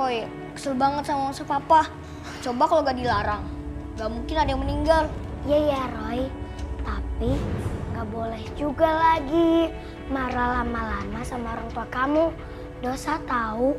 Roy kesel banget sama masa papa. Coba kalau gak dilarang, gak mungkin ada yang meninggal. Iya ya Roy, tapi gak boleh juga lagi marah lama-lama sama orang tua kamu. Dosa tahu,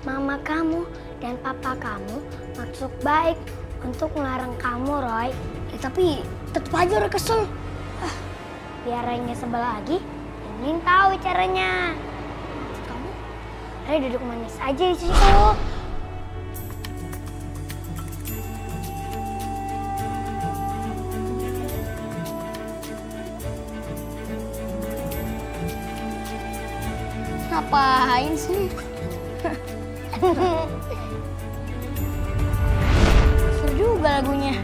mama kamu dan papa kamu maksud baik untuk melarang kamu Roy. Ya, tapi tetep aja Roy kesel. Biar Roy nggak sebel lagi, ingin tahu caranya. Kamu? Roy duduk manis aja di situ. Ngapain sih? Seru juga lagunya.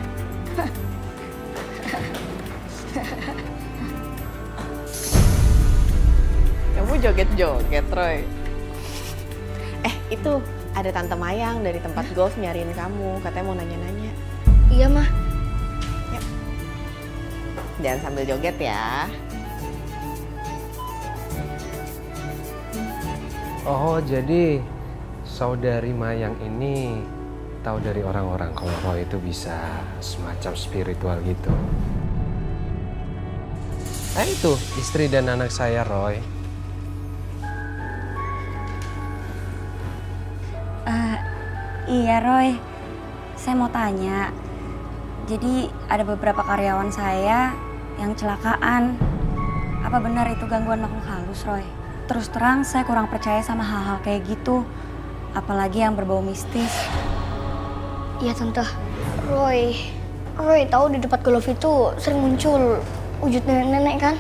Kamu joget-joget, Roy. Itu ada Tante Mayang dari tempat golf nyariin kamu. Katanya mau nanya-nanya. Iya, Mah. Yuk. Jangan sambil joget ya. Oh, jadi saudari Mayang ini tahu dari orang-orang kalau Roy itu bisa semacam spiritual gitu. Nah itu, istri dan anak saya Roy. Iya Roy, saya mau tanya. Jadi ada beberapa karyawan saya yang celakaan. Apa benar itu gangguan makhluk halus Roy? Terus terang saya kurang percaya sama hal-hal kayak gitu. Apalagi yang berbau mistis. Iya Tante. Roy tahu di dekat golf itu sering muncul wujud nenek-nenek kan?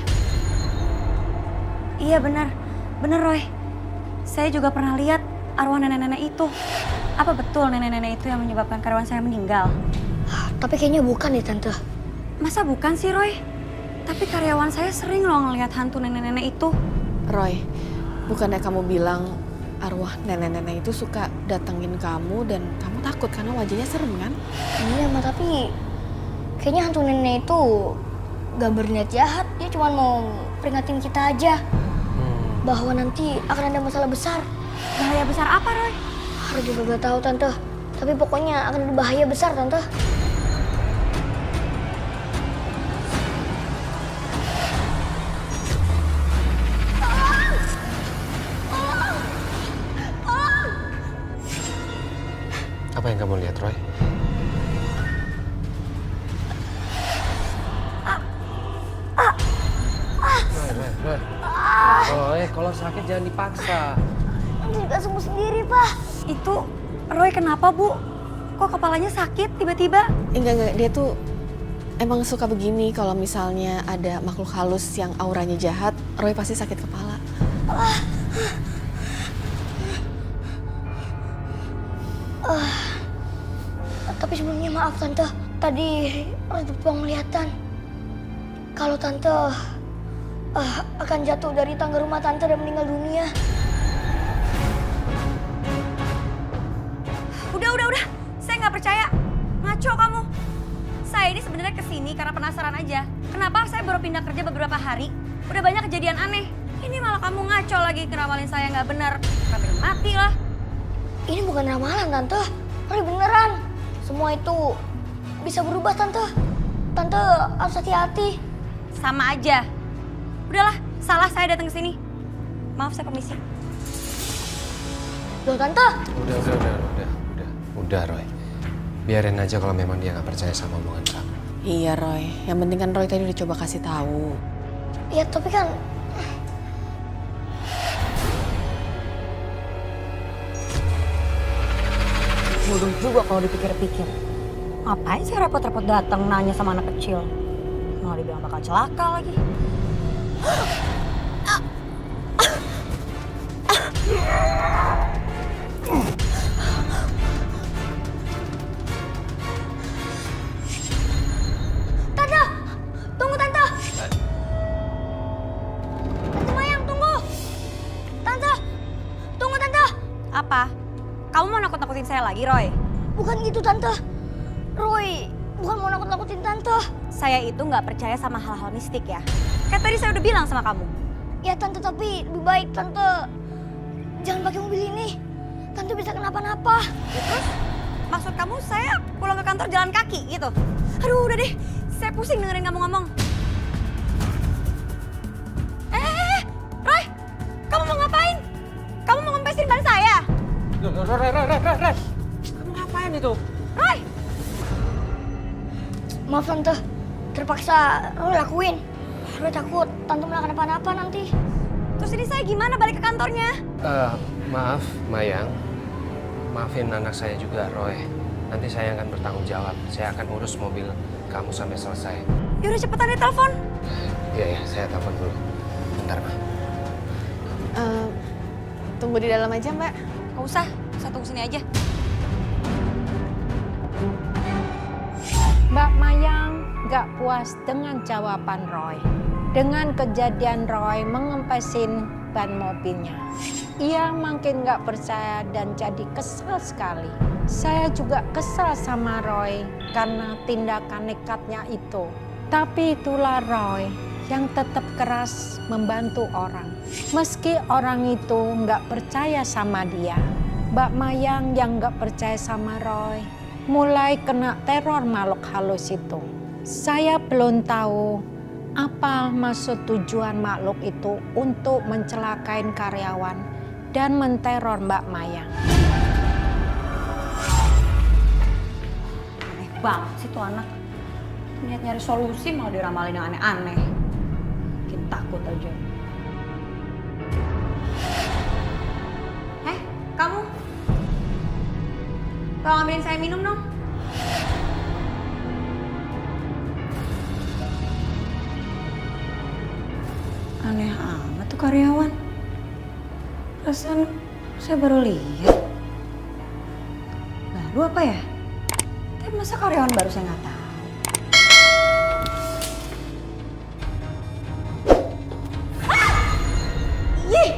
Iya benar Roy. Saya juga pernah lihat arwah nenek-nenek itu. Apa betul nenek-nenek itu yang menyebabkan karyawan saya meninggal? Tapi kayaknya bukan deh Tante. Masa bukan sih Roy? Tapi karyawan saya sering loh ngelihat hantu nenek-nenek itu. Roy, bukannya kamu bilang arwah nenek-nenek itu suka datengin kamu dan kamu takut karena wajahnya serem kan? Iya Mah, tapi kayaknya hantu nenek itu gak berniat jahat. Dia cuma mau peringatin kita aja bahwa nanti akan ada masalah besar. Bahaya besar apa Roy? Aku juga gak tahu Tante. Tapi pokoknya akan ada bahaya besar Tante. Apa yang kamu lihat, Roy? Roy. Roy, kalau sakit jangan dipaksa. Gak sembuh sendiri, Pak. Itu Roy kenapa Bu? Kok kepalanya sakit tiba-tiba? Enggak, dia tuh emang suka begini kalau misalnya ada makhluk halus yang auranya jahat, Roy pasti sakit kepala. Tapi sebelumnya maaf Tante, tadi Roy tuh penglihatan kalau Tante akan jatuh dari tangga rumah Tante dan meninggal dunia. Udah. Saya nggak percaya. Ngaco kamu. Saya ini sebenarnya kesini karena penasaran aja. Kenapa saya baru pindah kerja beberapa hari, udah banyak kejadian aneh. Ini malah kamu ngaco lagi ngeramalin saya nggak benar. Sampai mati lah. Ini bukan ramalan Tante, Roy beneran. Semua itu bisa berubah Tante. Tante harus hati-hati. Sama aja. Udahlah, salah saya datang ke sini. Maaf saya permisi. Loh Tante. Udah, Roy. Biarin aja kalau memang dia nggak percaya sama omongan kamu. Iya Roy, yang penting kan Roy tadi udah coba kasih tahu. Ya tapi kan Bodoh juga kalau dipikir-pikir. Ngapain sih repot-repot datang nanya sama anak kecil? Malah dibilang bakal celaka lagi. Tante, tunggu Tante. Tante Mayang, tunggu. Tante, tunggu Tante. Apa? Kamu mau nakut-nakutin saya lagi, Roy? Bukan gitu Tante. Roy bukan mau nakut-nakutin Tante. Saya itu nggak percaya sama hal-hal mistik ya. Kayak tadi saya udah bilang sama kamu. Ya Tante, tapi lebih baik Tante jangan pakai mobil ini. Tante bisa kenapa-napa. Terus maksud kamu saya pulang ke kantor jalan kaki gitu? Aduh udah deh, saya pusing dengerin kamu ngomong. Roy, kamu mau ngapain? Kamu mau ngempesin ban saya? Roy. Kamu ngapain itu? Roy! Maaf Tante, terpaksa Roy lakuin. Roy takut Tante malah kenapa-napa nanti. Terus ini saya gimana balik ke kantornya? Maaf, Mayang. Maafin anak saya juga, Roy. Nanti saya akan bertanggung jawab. Saya akan urus mobil kamu sampai selesai. Yaudah cepetan deh telepon. Iya, saya telepon dulu. Bentar, Ma. Tunggu di dalam aja, Mbak. Gak usah, saya tunggu sini aja. Mbak Mayang gak puas dengan jawaban Roy. Dengan kejadian Roy mengempesin ban mobilnya. Ia makin gak percaya dan jadi kesal sekali. Saya juga kesal sama Roy karena tindakan nekatnya itu. Tapi itulah Roy yang tetap keras membantu orang. Meski orang itu gak percaya sama dia. Mbak Mayang yang gak percaya sama Roy mulai kena teror makhluk halus itu. Saya belum tahu apa maksud tujuan makhluk itu untuk mencelakain karyawan dan menteror Mbak Mayang. Aneh banget sih tuh anak. Niat nyari solusi malah diramalin yang aneh-aneh. Bikin takut aja. Kamu? Tolong ambilin saya minum dong. Aneh amat tuh karyawan. Perasaan saya baru lihat. Baru apa ya? Tapi masa karyawan baru saya nggak tahu. Ih,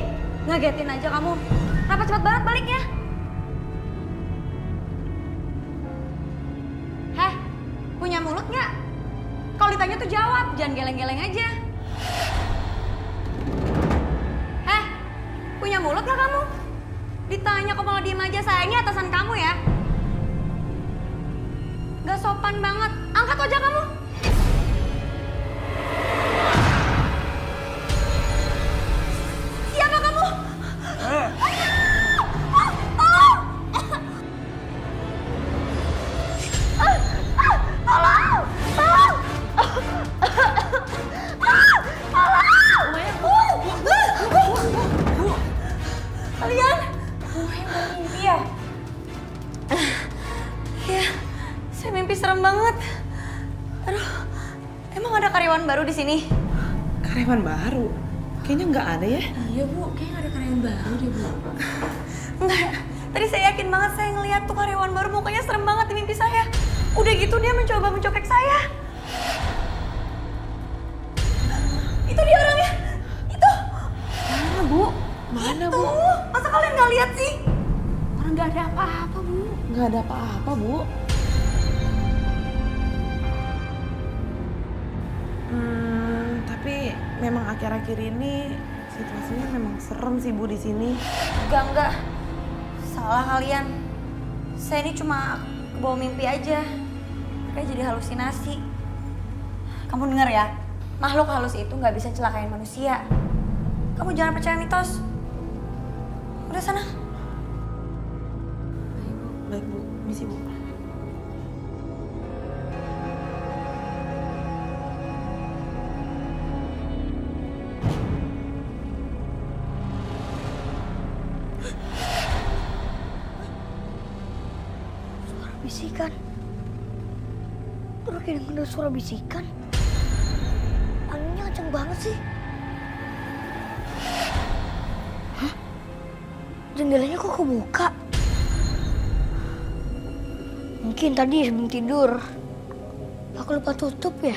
ngagetin aja kamu. Kenapa cepat banget baliknya? Heh, punya mulut nggak? Kalau ditanya tuh jawab, jangan geleng-geleng aja. Heh, punya mulut nggak kamu? Ditanya kok malah diem aja, sayangnya atasan kamu ya. Gak sopan banget, angkat wajah kamu. Siapa kamu? Kalian? Gue mimpi ya? Iya, saya mimpi serem banget. Aduh, emang ada karyawan baru di sini? Karyawan baru? Kayaknya nggak ada ya? Iya, Bu. Kayaknya nggak ada karyawan baru deh, Bu. Enggak, tadi saya yakin banget saya ngeliat tuh karyawan baru mukanya serem banget di mimpi saya. Udah gitu dia mencoba mencopek saya. Itu dia orangnya. Itu. Mana, Bu? Mana, Tuh, Bu? masa kalian nggak lihat sih? Orang nggak ada apa-apa, Bu. Nggak ada apa-apa, Bu. Tapi memang akhir-akhir ini situasinya memang serem sih, Bu, di sini. Enggak. Salah kalian. Saya ini cuma kebawa mimpi aja. Kayak jadi halusinasi. Kamu denger ya, makhluk halus itu nggak bisa celakain manusia. Kamu jangan percaya mitos. Udah sana. Baik, Bu. Misi, Bu. Bisikan. Terus kayak denger suara bisikan. Anginnya kenceng banget sih. Hah? Jendelanya kok kebuka? Mungkin tadi sebelum tidur aku lupa tutup ya.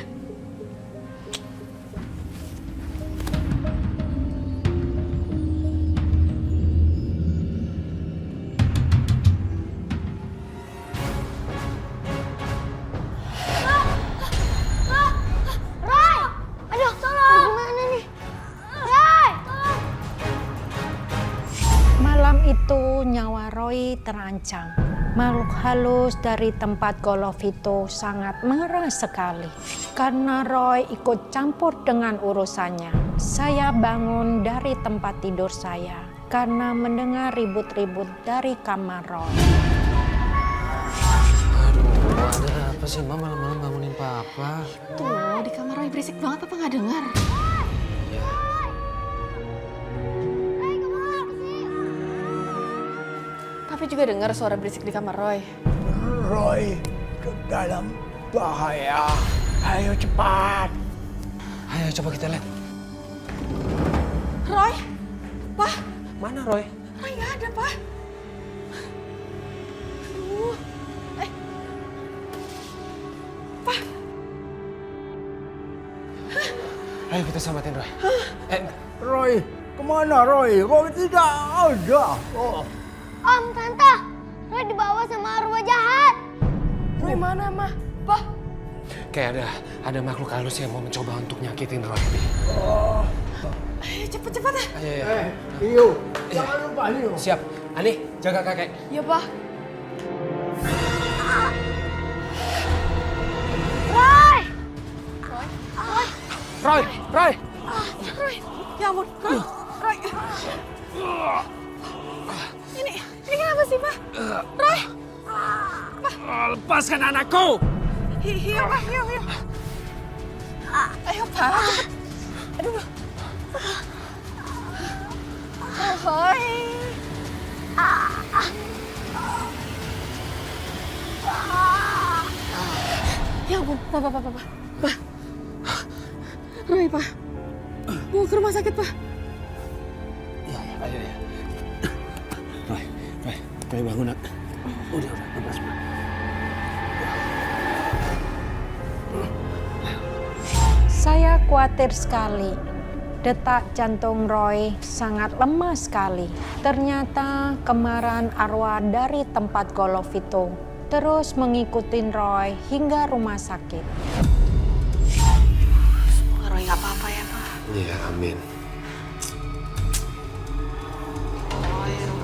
Malam itu nyawa Roy terancam. Makhluk halus dari tempat golf itu sangat marah sekali. Karena Roy ikut campur dengan urusannya. Saya bangun dari tempat tidur saya karena mendengar ribut-ribut dari kamar Roy. Aduh, ada apa sih Mama malam-malam bangunin Papa? Tuh, di kamar Roy berisik banget, Papa nggak dengar. Iya. Papi juga dengar suara berisik di kamar Roy. Roy dalam bahaya. Ayo cepat. Ayo coba kita lihat. Roy? Pak? Mana Roy? Roy nggak ada, Pak. Aduh. Ayo kita selamatin Roy. Roy, kemana Roy? Roy tidak ada. Oh. Om, Tante, Roy dibawa sama arwah jahat. Roy mana, Ma? Pak? Kayak ada makhluk halus yang mau mencoba untuk nyakitin Roy. Ayo cepet-cepet ya. Ayo. Iyo, jangan lupa Iyo. Siap. Ani, jaga kakek. Iya, Pak. Roy! Roy. Roy! Ya ampun, Roy. Ini kenapa sih, Pak? Roy! Lepaskan anakku. Iya, Pak, iya. Ayo, Pak. Aduh. Roy. Ya ampun, Pak. Roy, Pak. Bawa ke rumah sakit, Pak. Ayo. Roy bangun nak. Udah, lepas. Saya khawatir sekali. Detak jantung Roy sangat lemah sekali. Ternyata kemarahan arwah dari tempat golf itu terus mengikuti Roy hingga rumah sakit. Semoga Roy nggak apa-apa ya, Pak. Iya, amin. Roy.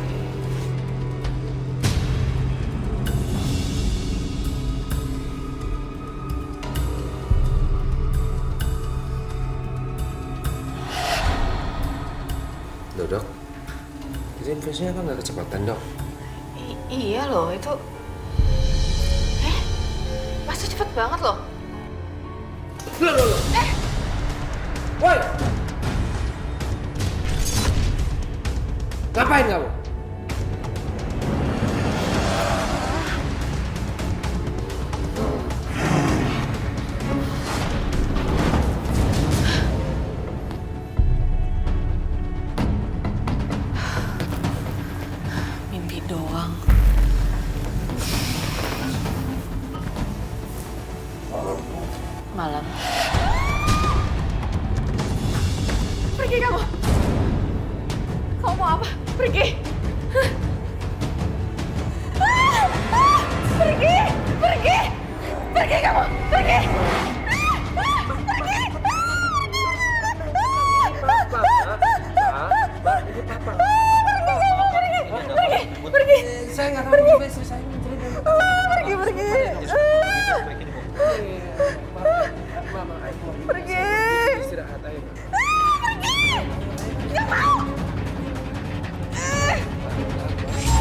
Dok, itu infusnya apa nggak kecepatan, Dok? Iya loh, itu... Pasti cepet banget loh. Loh. Woi! Ngapain kamu? Mimpi doang. Malam. Pergi kamu. Kamu mau apa? Pergi. Pergi. Pergi kamu. Pergi. Pergi. Saya nggak tahu gimana istri saya menjerit. Pergi. Mama, ayo. Pergi. Istirahat, ayo.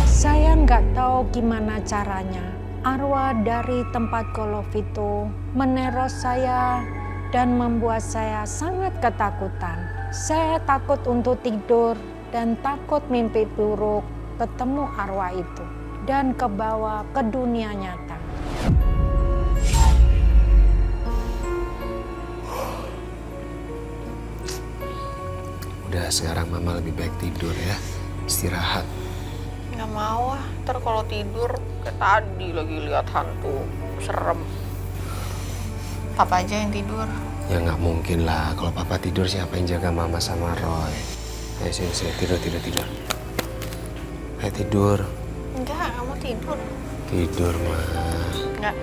Saya nggak tahu gimana caranya. Arwah dari tempat golf itu meneror saya dan membuat saya sangat ketakutan. Saya takut untuk tidur dan takut mimpi buruk ketemu arwah itu dan kebawa ke dunia nyata. Udah, sekarang Mama lebih baik tidur ya. Istirahat. Nggak mau ah, ntar kalau tidur kayak tadi lagi lihat hantu, serem. Papa aja yang tidur. Ya nggak mungkin lah, kalau Papa tidur siapa yang jaga Mama sama Roy? Ayo sini, tidur. Ayo tidur. Enggak, kamu tidur. Tidur, Ma. Enggak,